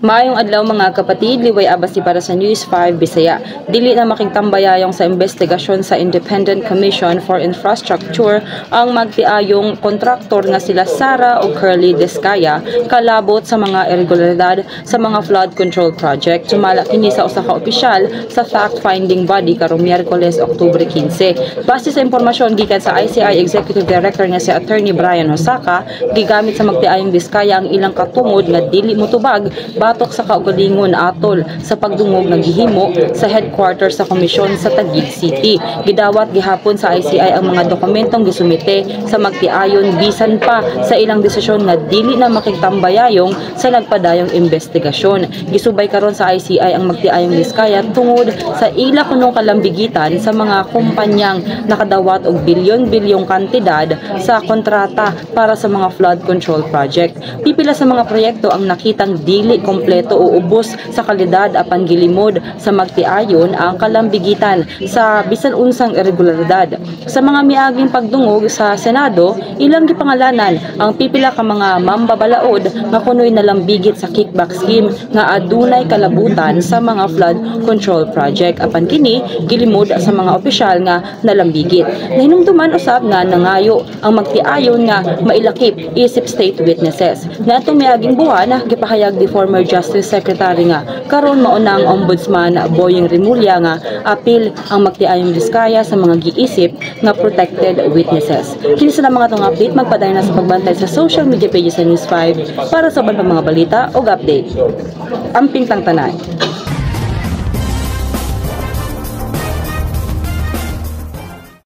Maayong adlaw mga kapatid, liway abasi para sa News 5 Bisaya. Dili na makigtambayayong sa investigasyon sa Independent Commission for Infrastructure ang magtiayong kontraktor nga sila Sara ug Curly Descaya kalabot sa mga irregularidad sa mga flood control project. Sumala kini sa usa ka opisyal sa fact-finding body karong Miyerkules, Oktubre 15. Base sa impormasyon gikan sa ICI Executive Director nga si Attorney Brian Hosaka, gigamit sa magtiayong Descaya ang ilang katungod nga dili motubag batok sa kaugalingon atol sa pagdungog ng gihimo sa headquarters sa komisyon sa Taguig City. Gidawat gihapon sa ICI ang mga dokumentong gisumite sa magtiayon bisan pa sa ilang desisyon nga dili na makigtambayayong sa nagpadayong investigasyon. Gisubay karon sa ICI ang magtiayong Descaya tungod sa ila kunong kalambigitan sa mga kumpanyang nakadawat og bilyon-bilyong kantidad sa kontrata para sa mga flood control project. Pipila sa mga proyekto ang nakitang dili kompleto o ubos sa kalidad apan gilimod sa magtiayon ang kalambigitan sa bisan unsang irregularidad. Sa mga miaging pagdungog sa Senado, ilang gipangalanan ang pipila ka mga mambabalaod nga kunoy nalambigit sa kickback scheme nga adunay kalabutan sa mga flood control project. Apan kini gilimod sa mga opisyal nga nalambigit. Nahinumduman usab nga nangayo ang magtiayon nga mailakip isip state witnesses. Nga atong miaging buwan gipahayag di former Justice Secretary nga karon maunang Ombudsman Boying Rimulya nga apil ang magtiayong Descaya sa mga giisip nga protected witnesses. Kini sa mga tong update, magpadayon na sa pagbantay sa social media pages sa News 5 para sa uban pa mga balita o update. Amping tang tanan.